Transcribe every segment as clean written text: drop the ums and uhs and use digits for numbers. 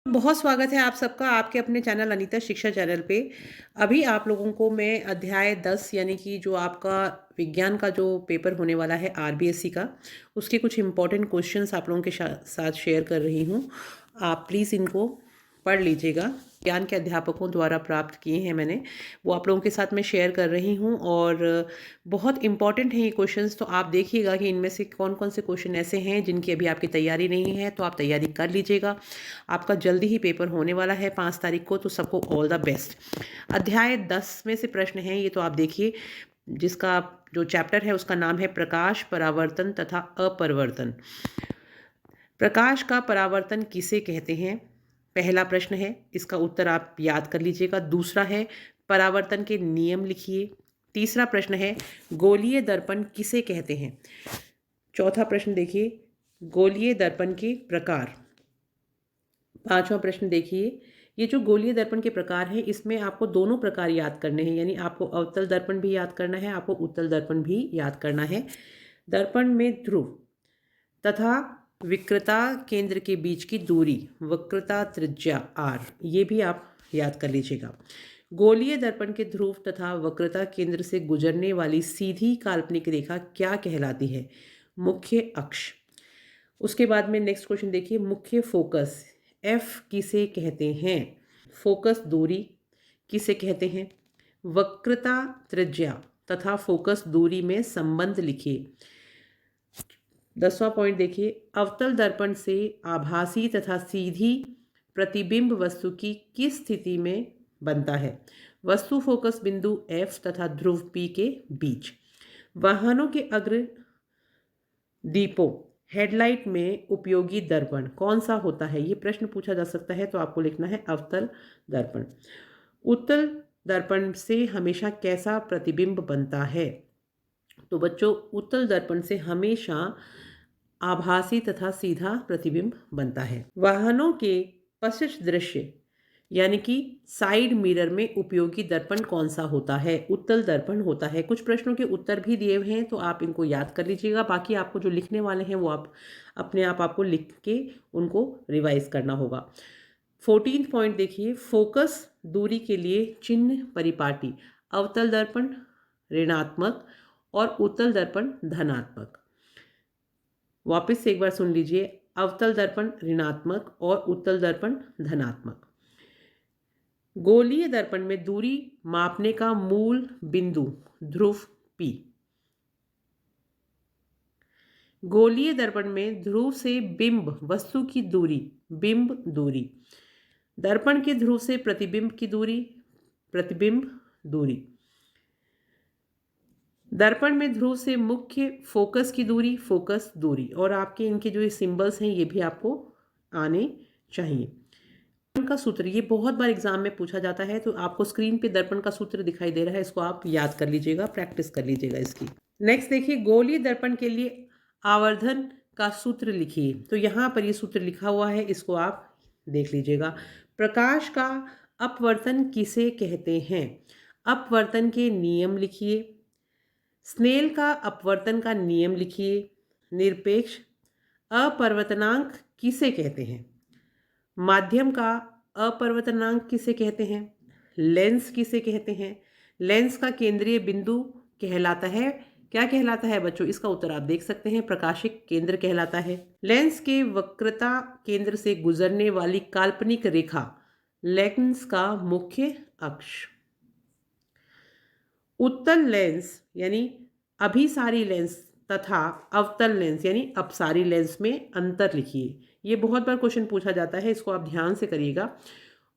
बहुत स्वागत है आप सबका आपके अपने चैनल अनीता शिक्षा चैनल पे। अभी आप लोगों को मैं अध्याय 10 यानी कि जो आपका विज्ञान का जो पेपर होने वाला है आरबीएससी का, उसके कुछ इम्पोर्टेंट क्वेश्चंस आप लोगों के साथ शेयर कर रही हूँ। आप प्लीज़ इनको पढ़ लीजिएगा। ज्ञान के अध्यापकों द्वारा प्राप्त किए हैं मैंने, वो आप लोगों के साथ मैं शेयर कर रही हूँ और बहुत इंपॉर्टेंट हैं ये क्वेश्चंस। तो आप देखिएगा कि इनमें से कौन कौन से क्वेश्चन ऐसे हैं जिनकी अभी आपकी तैयारी नहीं है, तो आप तैयारी कर लीजिएगा। आपका जल्दी ही पेपर होने वाला है 5 तारीख को, तो सबको ऑल द बेस्ट। अध्याय 10 में से प्रश्न हैं ये, तो आप देखिए। जिसका जो चैप्टर है उसका नाम है प्रकाश, परावर्तन तथा अपरवर्तन। प्रकाश का परावर्तन किसे कहते हैं, पहला प्रश्न है। इसका उत्तर आप याद कर लीजिएगा। दूसरा है परावर्तन के नियम लिखिए। तीसरा प्रश्न है गोलीय दर्पण किसे कहते हैं। चौथा प्रश्न देखिए गोलीय दर्पण के प्रकार। पांचवा प्रश्न देखिए, ये जो गोलीय दर्पण के प्रकार हैं इसमें आपको दोनों प्रकार याद करने हैं, यानी आपको अवतल दर्पण भी याद करना है, आपको उत्तल दर्पण भी याद करना है। दर्पण में ध्रुव तथा विकृता केंद्र के बीच की दूरी, वक्रता त्रिज्या r, ये भी आप याद कर लीजिएगा। गोलीय दर्पण के ध्रुव तथा वक्रता केंद्र से गुजरने वाली सीधी काल्पनिक रेखा क्या कहलाती है, मुख्य अक्ष। उसके बाद में नेक्स्ट क्वेश्चन देखिए, मुख्य फोकस एफ किसे कहते हैं, फोकस दूरी किसे कहते हैं, वक्रता त्रिज्या तथा फोकस दूरी में संबंध लिखिए। 10वां पॉइंट देखिए, अवतल दर्पण से आभासी तथा सीधी प्रतिबिंब वस्तु की किस स्थिति में बनता है, वस्तु फोकस बिंदु एफ तथा ध्रुव पी के बीच। वाहनों के अग्र दीपों हेडलाइट में उपयोगी दर्पण कौन सा होता है, ये प्रश्न पूछा जा सकता है, तो आपको लिखना है अवतल दर्पण। उत्तल दर्पण से हमेशा कैसा प्रतिबिंब बनता है, तो बच्चों उत्तल दर्पण से हमेशा आभासी तथा सीधा प्रतिबिंब बनता है। वाहनों के पश्च दृश्य यानी कि साइड मिरर में उपयोगी दर्पण कौन सा होता है, उत्तल दर्पण होता है। कुछ प्रश्नों के उत्तर भी दिए हुए हैं, तो आप इनको याद कर लीजिएगा। बाकी आपको जो लिखने वाले हैं वो आप अपने आप आपको लिख के उनको रिवाइज करना होगा। 14 पॉइंट देखिए, फोकस दूरी के लिए चिन्ह परिपाटी, अवतल दर्पण ऋणात्मक और उत्तल दर्पण धनात्मक। वापस से एक बार सुन लीजिए, अवतल दर्पण ऋणात्मक और उत्तल दर्पण धनात्मक। गोलीय दर्पण में दूरी मापने का मूल बिंदु ध्रुव P। गोलीय दर्पण में ध्रुव से बिंब वस्तु की दूरी बिंब दूरी। दर्पण के ध्रुव से प्रतिबिंब की दूरी प्रतिबिंब दूरी। दर्पण में ध्रुव से मुख्य फोकस की दूरी फोकस दूरी। और आपके इनके जो ये सिंबल्स हैं ये भी आपको आने चाहिए। दर्पण का सूत्र ये बहुत बार एग्जाम में पूछा जाता है, तो आपको स्क्रीन पे दर्पण का सूत्र दिखाई दे रहा है, इसको आप याद कर लीजिएगा, प्रैक्टिस कर लीजिएगा इसकी। नेक्स्ट देखिए, गोलीय दर्पण के लिए आवर्धन का सूत्र लिखिए। तो यहाँ पर ये सूत्र लिखा हुआ है, इसको आप देख लीजिएगा। प्रकाश का अपवर्तन किसे कहते हैं, अपवर्तन के नियम लिखिए। स्नेल का अपवर्तन का नियम लिखिए। निरपेक्ष अपवर्तनांक किसे कहते हैं, माध्यम का अपवर्तनांक किसे कहते हैं, लेंस किसे कहते हैं, लेंस का केंद्रीय बिंदु कहलाता है, क्या कहलाता है बच्चों, इसका उत्तर आप देख सकते हैं, प्रकाशिक केंद्र कहलाता है। लेंस के वक्रता केंद्र से गुजरने वाली काल्पनिक रेखा लेंस का मुख्य अक्ष। उत्तल लेंस यानी अभिसारी लेंस तथा अवतल लेंस यानी अपसारी लेंस में अंतर लिखिए। ये बहुत बार क्वेश्चन पूछा जाता है, इसको आप ध्यान से करिएगा।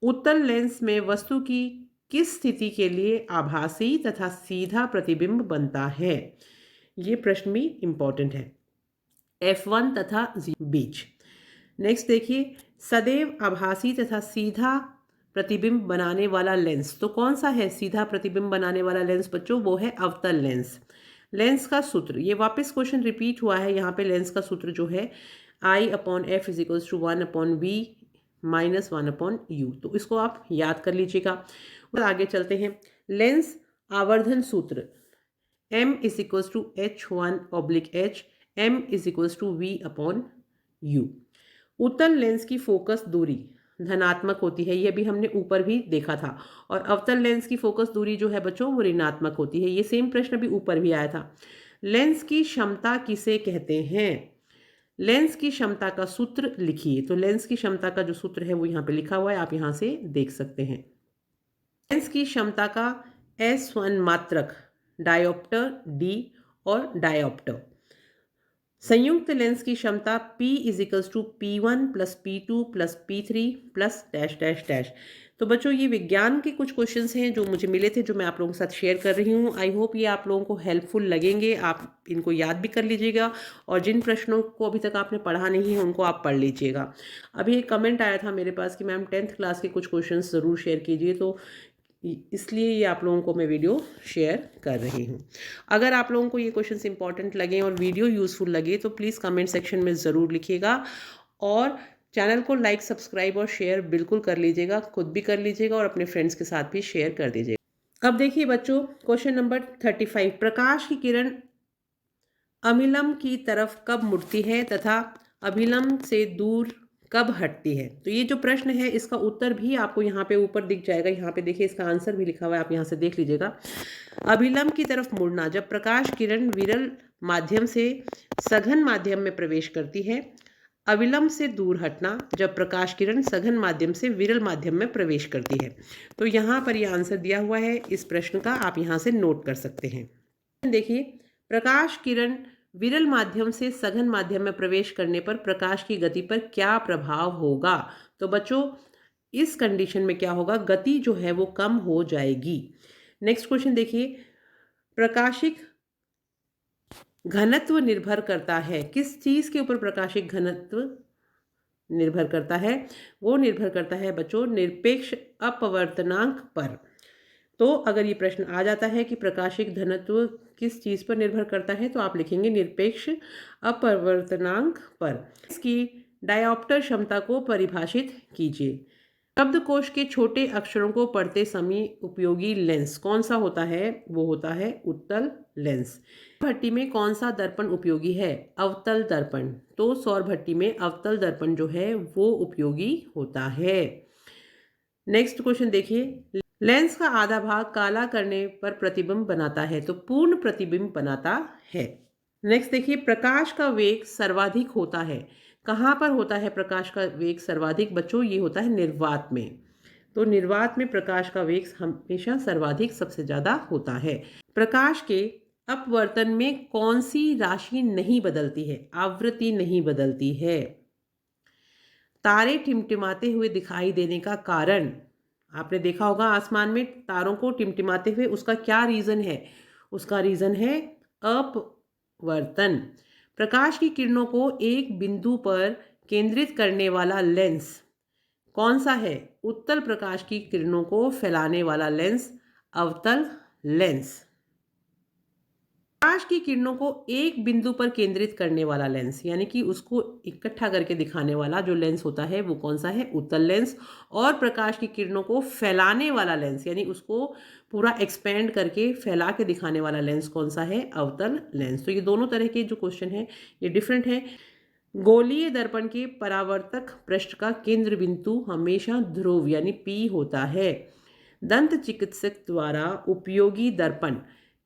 उत्तल लेंस में वस्तु की किस स्थिति के लिए आभासी तथा सीधा प्रतिबिंब बनता है, ये प्रश्न भी इंपॉर्टेंट है, F1 तथा बीच। नेक्स्ट देखिए, सदैव आभासी तथा सीधा प्रतिबिंब बनाने वाला लेंस, तो कौन सा है सीधा प्रतिबिंब बनाने वाला लेंस बच्चों, वो है अवतल लेंस। लेंस का सूत्र, ये वापस क्वेश्चन रिपीट हुआ है यहाँ पे। लेंस का सूत्र जो है I/F = 1/V - 1/U, तो इसको आप याद कर लीजिएगा। और आगे चलते हैं, लेंस आवर्धन सूत्र M = H1/H, M = V/U। उत्तल लेंस की फोकस दूरी धनात्मक होती है, ये भी हमने ऊपर भी देखा था। और अवतल लेंस की फोकस दूरी जो है बच्चों वो ऋणात्मक होती है, ये सेम प्रश्न भी ऊपर भी आया था। लेंस की क्षमता किसे कहते हैं? लेंस की क्षमता का सूत्र लिखिए। तो लेंस की क्षमता का जो सूत्र है वो यहाँ पे लिखा हुआ है, आप यहाँ से देख सकते हैं। लेंस की क्षमता का S1 मात्रक डायोप्टर, डी और डायोप्टर। संयुक्त लेंस की क्षमता P equals to P1 plus P2 plus P3 plus dash dash dash. तो बच्चों ये विज्ञान के कुछ क्वेश्चंस हैं जो मुझे मिले थे, जो मैं आप लोगों के साथ शेयर कर रही हूँ। आई होप ये आप लोगों को हेल्पफुल लगेंगे, आप इनको याद भी कर लीजिएगा और जिन प्रश्नों को अभी तक आपने पढ़ा नहीं है उनको आप पढ़ लीजिएगा। अभी एक कमेंट आया था मेरे पास कि मैम 10th क्लास के कुछ क्वेश्चन ज़रूर शेयर कीजिए, तो इसलिए ये आप लोगों को मैं वीडियो शेयर कर रही हूँ। अगर आप लोगों को ये क्वेश्चंस इंपॉर्टेंट लगे और वीडियो यूज़फुल लगे तो प्लीज़ कमेंट सेक्शन में ज़रूर लिखिएगा और चैनल को लाइक, सब्सक्राइब और शेयर बिल्कुल कर लीजिएगा, खुद भी कर लीजिएगा और अपने फ्रेंड्स के साथ भी शेयर कर दीजिएगा। अब देखिए बच्चों, क्वेश्चन नंबर 35, प्रकाश की किरण अभिलंब की तरफ कब मुड़ती है तथा अभिलंब से दूर कब हटती है? तो ये जो प्रश्न है इसका उत्तर भी आपको यहाँ पे ऊपर दिख जाएगा। यहाँ पे देखिए इसका आंसर भी लिखा हुआ है, आप यहाँ से देख लीजिएगा। अभिलंब की तरफ मुड़ना जब प्रकाश किरण विरल माध्यम से सघन माध्यम में प्रवेश करती है। अविलंब से दूर हटना जब प्रकाश किरण सघन माध्यम से विरल माध्यम में प्रवेश करती है। तो यहाँ पर यह आंसर दिया हुआ है इस प्रश्न का, आप यहाँ से नोट कर सकते हैं। देखिए, प्रकाश किरण विरल माध्यम से सघन माध्यम में प्रवेश करने पर प्रकाश की गति पर क्या प्रभाव होगा? तो बच्चों इस कंडीशन में क्या होगा, गति जो है वो कम हो जाएगी। नेक्स्ट क्वेश्चन देखिए, प्रकाशिक घनत्व निर्भर करता है, किस चीज के ऊपर प्रकाशिक घनत्व निर्भर करता है? वो निर्भर करता है बच्चों निरपेक्ष अपवर्तनांक पर। तो अगर ये प्रश्न आ जाता है कि प्रकाशिक घनत्व किस चीज पर निर्भर करता है, तो आप लिखेंगे निरपेक्ष अपवर्तनांक पर। इसकी डायोप्टर क्षमता को परिभाषित कीजिए। शब्दकोश के छोटे अक्षरों को पढ़ते समय उपयोगी लेंस कौन सा होता है? वो होता है उत्तल लेंस। भट्टी में कौन सा दर्पण उपयोगी है? अवतल दर्पण। तो सौर भट्टी में अवतल दर्पण जो है वो उपयोगी होता है। नेक्स्ट क्वेश्चन देखिए, लेंस का आधा भाग काला करने पर प्रतिबिंब बनाता है, तो पूर्ण प्रतिबिंब बनाता है। नेक्स्ट देखिए, प्रकाश का वेग सर्वाधिक होता है, कहाँ पर होता है प्रकाश का वेग सर्वाधिक? बच्चों ये होता है निर्वात में। तो निर्वात में प्रकाश का वेग हमेशा सर्वाधिक सबसे ज्यादा होता है। प्रकाश के अपवर्तन में कौन सी राशि नहीं बदलती है? आवृत्ति नहीं बदलती है। तारे टिमटिमाते हुए दिखाई देने का कारण, आपने देखा होगा आसमान में तारों को टिमटिमाते हुए, उसका क्या रीजन है? उसका रीजन है अपवर्तन। प्रकाश की किरणों को एक बिंदु पर केंद्रित करने वाला लेंस कौन सा है? उत्तल प्रकाश की किरणों को फैलाने वाला लेंस अवतल लेंस। प्रकाश की किरणों को एक बिंदु पर केंद्रित करने वाला लेंस यानी कि उसको इकट्ठा करके दिखाने वाला जो लेंस होता है वो कौन सा है? उत्तल लेंस। और प्रकाश की किरणों को फैलाने वाला लेंस यानी उसको पूरा एक्सपेंड करके फैला के दिखाने वाला लेंस कौन सा है? अवतल लेंस। तो ये दोनों तरह के जो क्वेश्चन है ये डिफरेंट है। गोलीय दर्पण के परावर्तक पृष्ठ का केंद्र बिंदु हमेशा ध्रुव यानी P होता है। दंत चिकित्सक द्वारा उपयोगी दर्पण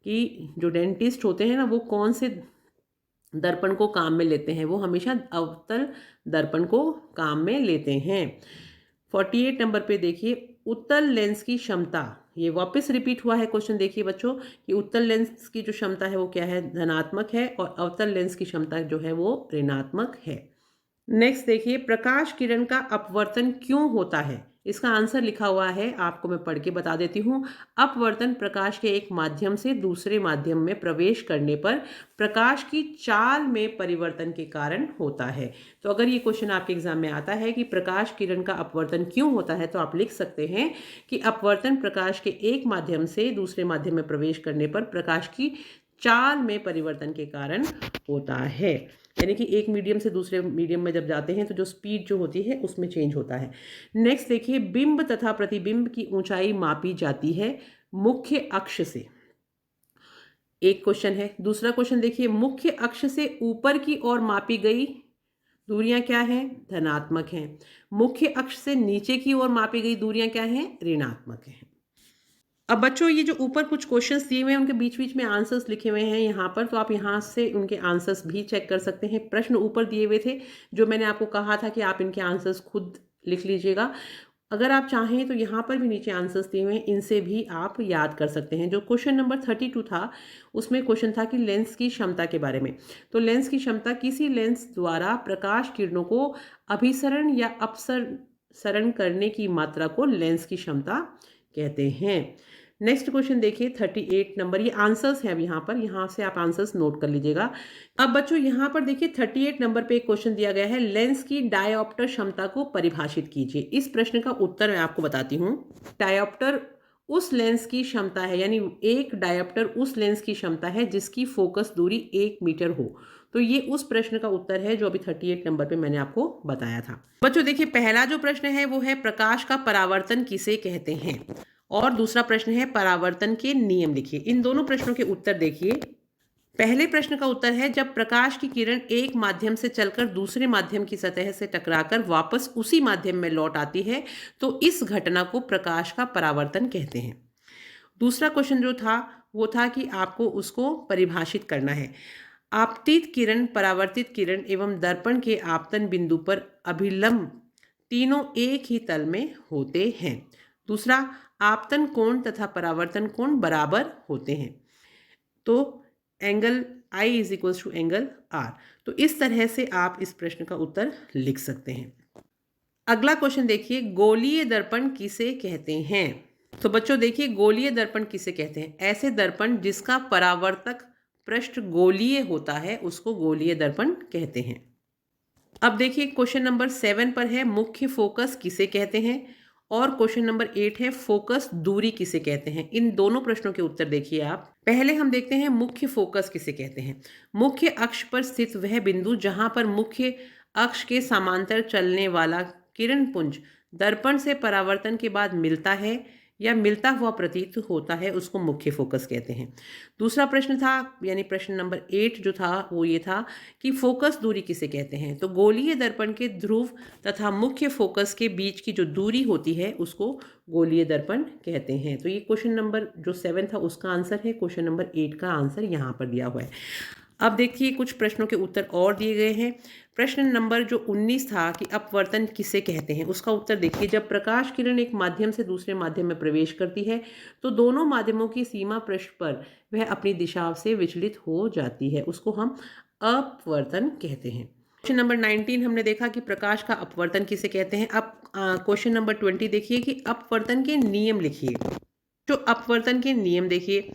कि जो डेंटिस्ट होते हैं ना, वो कौन से दर्पण को काम में लेते हैं? वो हमेशा अवतल दर्पण को काम में लेते हैं। 48 नंबर पे देखिए, उत्तल लेंस की क्षमता, ये वापस रिपीट हुआ है क्वेश्चन। देखिए बच्चों कि उत्तल लेंस की जो क्षमता है वो क्या है? धनात्मक है और अवतल लेंस की क्षमता जो है वो ऋणात्मक है। नेक्स्ट देखिए, प्रकाश किरण का अपवर्तन क्यों होता है? इसका आंसर लिखा हुआ है, आपको मैं पढ़ के बता देती हूँ। अपवर्तन प्रकाश के एक माध्यम से दूसरे माध्यम में प्रवेश करने पर प्रकाश की चाल में परिवर्तन के कारण होता है। तो अगर ये क्वेश्चन आपके एग्जाम में आता है कि प्रकाश किरण का अपवर्तन क्यों होता है, तो आप लिख सकते हैं कि अपवर्तन प्रकाश के एक माध्यम से दूसरे माध्यम में प्रवेश करने पर प्रकाश की चाल में परिवर्तन के कारण होता है। यानी कि एक मीडियम से दूसरे मीडियम में जब जाते हैं तो जो स्पीड जो होती है उसमें चेंज होता है। नेक्स्ट देखिए, बिंब तथा प्रतिबिंब की ऊंचाई मापी जाती है मुख्य अक्ष से। एक क्वेश्चन है। दूसरा क्वेश्चन देखिए, मुख्य अक्ष से ऊपर की ओर मापी गई दूरियां क्या हैं? धनात्मक हैं। मुख्य अक्ष से नीचे की ओर मापी गई दूरियां क्या हैं? ऋणात्मक हैं। अब बच्चों ये जो ऊपर कुछ क्वेश्चंस दिए हुए हैं उनके बीच बीच में आंसर्स लिखे हुए हैं यहाँ पर, तो आप यहाँ से उनके आंसर्स भी चेक कर सकते हैं। प्रश्न ऊपर दिए हुए थे जो मैंने आपको कहा था कि आप इनके आंसर्स खुद लिख लीजिएगा। अगर आप चाहें तो यहाँ पर भी नीचे आंसर्स दिए हुए हैं, इनसे भी आप याद कर सकते हैं। जो क्वेश्चन नंबर 32 था उसमें क्वेश्चन था कि लेंस की क्षमता के बारे में। तो लेंस की क्षमता किसी लेंस द्वारा प्रकाश किरणों को अभिसरण या अपसरण करने की मात्रा को लेंस की क्षमता कहते हैं। नेक्स्ट क्वेश्चन देखिए 38 नंबर, ये आंसर्स हैं अब यहाँ से आप आंसर्स नोट कर लीजिएगा। अब बच्चों यहाँ पर देखिए 38 नंबर पे एक क्वेश्चन दिया गया है, लेंस की डायोप्टर क्षमता को परिभाषित कीजिए। इस प्रश्न का उत्तर मैं आपको बताती हूँ। डायोप्टर उस लेंस की क्षमता है, यानी एक डायोप्टर उस लेंस की क्षमता है जिसकी फोकस दूरी 1 मीटर हो। तो ये उस प्रश्न का उत्तर है जो अभी 38 नंबर पे मैंने आपको बताया था। बच्चों देखिए पहला जो प्रश्न है वो है प्रकाश का परावर्तन किसे कहते हैं, और दूसरा प्रश्न है परावर्तन के नियम लिखिए। इन दोनों प्रश्नों के उत्तर देखिए। पहले प्रश्न का उत्तर है जब प्रकाश की किरण एक माध्यम से चलकर दूसरे माध्यम की सतह से टकराकर वापस उसी माध्यम में लौट आती है तो इस घटना को प्रकाश का परावर्तन कहते हैं। दूसरा क्वेश्चन जो था वो था कि आपको उसको परिभाषित करना है। आपतित किरण, परावर्तित किरण एवं दर्पण के आपतन बिंदु पर अभिलंब तीनों एक ही तल में होते हैं। दूसरा, आपतन कोण तथा परावर्तन कोण बराबर होते हैं। तो angle I is equals to angle R। तो इस तरह से आप इस प्रश्न का उत्तर लिख सकते हैं। अगला क्वेश्चन देखिए, गोलीय दर्पण किसे कहते हैं। तो बच्चों देखिए गोलीय दर्पण किसे कहते हैं, ऐसे दर्पण जिसका परावर्तक पृष्ठ गोलीय होता है उसको गोलीय दर्पण कहते हैं। अब देखिए क्वेश्चन नंबर 7 पर है मुख्य फोकस किसे कहते हैं, और क्वेश्चन नंबर 8 है फोकस दूरी किसे कहते हैं। इन दोनों प्रश्नों के उत्तर देखिए आप। पहले हम देखते हैं मुख्य फोकस किसे कहते हैं। मुख्य अक्ष पर स्थित वह बिंदु जहां पर मुख्य अक्ष के समांतर चलने वाला किरण पुंज दर्पण से परावर्तन के बाद मिलता है या मिलता हुआ प्रतीत होता है उसको मुख्य फोकस कहते हैं। दूसरा प्रश्न था, यानी प्रश्न नंबर 8 जो था वो ये था कि फोकस दूरी किसे कहते हैं। तो गोलीय दर्पण के ध्रुव तथा मुख्य फोकस के बीच की जो दूरी होती है उसको गोलीय दर्पण कहते हैं। तो ये क्वेश्चन नंबर जो 7 था उसका आंसर है। क्वेश्चन नंबर 8 का आंसर यहाँ पर दिया हुआ है। अब देखिए कुछ प्रश्नों के उत्तर और दिए गए हैं। प्रश्न नंबर जो 19 था कि अपवर्तन किसे कहते हैं, उसका उत्तर देखिए। जब प्रकाश किरण एक माध्यम से दूसरे माध्यम में प्रवेश करती है तो दोनों माध्यमों की सीमा पृष्ठ पर वह अपनी दिशा से विचलित हो जाती है, उसको हम अपवर्तन कहते हैं। क्वेश्चन नंबर 19 हमने देखा कि प्रकाश का अपवर्तन किसे कहते हैं। अब क्वेश्चन नंबर 20 देखिए कि अपवर्तन के नियम लिखिए। जो अपवर्तन के नियम देखिए,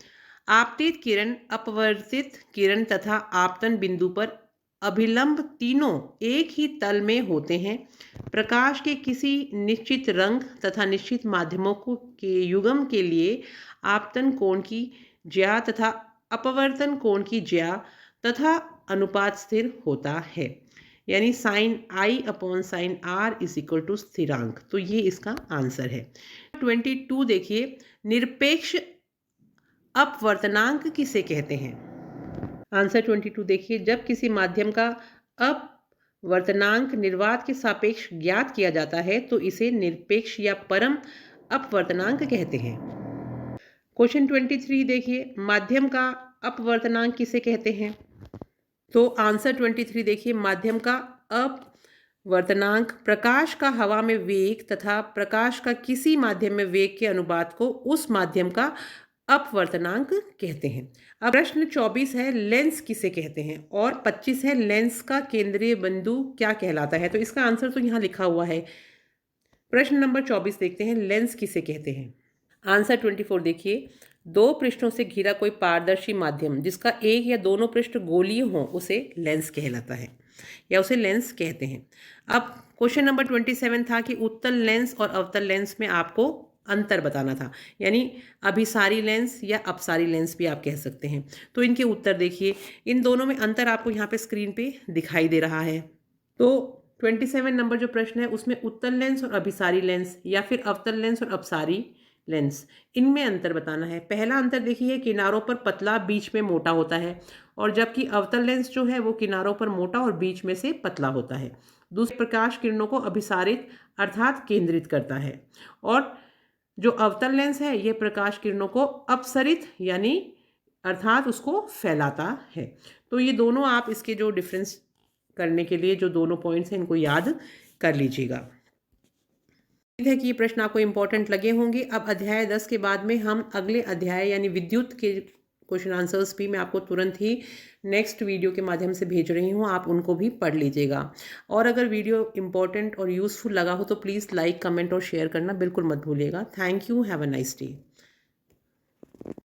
आपतित किरण, अपवर्तित किरण तथा आपतन बिंदु पर अभिलंब तीनों एक ही तल में होते हैं। प्रकाश के किसी निश्चित रंग तथा निश्चित माध्यमों को के युग्म के लिए आपतन कोण की ज्या तथा अपवर्तन कोण की ज्या तथा अनुपात स्थिर होता है, यानी sine I upon sine R is equal to स्थिरांक। तो ये इसका आंसर है। 22 देखिए, निरपेक्ष अपवर्तनांक किसे कहते हैं। आंसर 22 देखिए, जब किसी माध्यम का अपवर्तनांक निर्वात के सापेक्ष ज्ञात किया जाता है तो इसे निरपेक्ष या परम अपवर्तनांक कहते हैं। क्वेश्चन 23 देखिए, माध्यम का अपवर्तनांक किसे कहते हैं। तो आंसर 23 देखिए, माध्यम का अपवर्तनांक प्रकाश का हवा में वेग तथा प्रकाश का किसी माध्यम में वेग के अनुपात को उस माध्यम का अपवर्तनांक कहते हैं। अब प्रश्न 24 है लेंस किसे कहते हैं, और 25 है लेंस का केंद्रीय बिंदु क्या कहलाता है। तो इसका आंसर तो यहाँ लिखा हुआ है। प्रश्न नंबर 24 देखते हैं, लेंस किसे कहते हैं। आंसर 24 देखिए, दो पृष्ठों से घिरा कोई पारदर्शी माध्यम जिसका एक या दोनों पृष्ठ गोलीय हो उसे लेंस कहलाता है या उसे लेंस कहते हैं। अब क्वेश्चन नंबर 27 था कि उत्तल लेंस और अवतल लेंस में आपको अंतर बताना था, यानी अभिसारी लेंस या अपसारी लेंस भी आप कह सकते हैं। तो इनके उत्तर देखिए, इन दोनों में अंतर आपको यहाँ पे स्क्रीन पे दिखाई दे रहा है। तो 27 नंबर जो प्रश्न है उसमें उत्तल लेंस और अभिसारी लेंस या फिर अवतल लेंस और अपसारी लेंस, इनमें अंतर बताना है। पहला अंतर देखिए, किनारों पर पतला, बीच में मोटा होता है, और जबकि अवतल लेंस जो है वो किनारों पर मोटा और बीच में से पतला होता है। दूसरे, प्रकाश किरणों को अभिसारित अर्थात केंद्रित करता है, और जो अवतल लेंस है ये प्रकाश किरणों को अपसरित यानी अर्थात उसको फैलाता है। तो ये दोनों आप इसके जो डिफरेंस करने के लिए जो दोनों पॉइंट्स हैं इनको याद कर लीजिएगा। उम्मीद है कि ये प्रश्न आपको इम्पोर्टेंट लगे होंगे। अब अध्याय 10 के बाद में हम अगले अध्याय यानी विद्युत के क्वेश्चन आंसर्स भी मैं आपको तुरंत ही नेक्स्ट वीडियो के माध्यम से भेज रही हूँ, आप उनको भी पढ़ लीजिएगा। और अगर वीडियो इम्पोर्टेंट और यूज़फुल लगा हो तो प्लीज़ लाइक, कमेंट और शेयर करना बिल्कुल मत भूलिएगा। Thank you, have a nice day.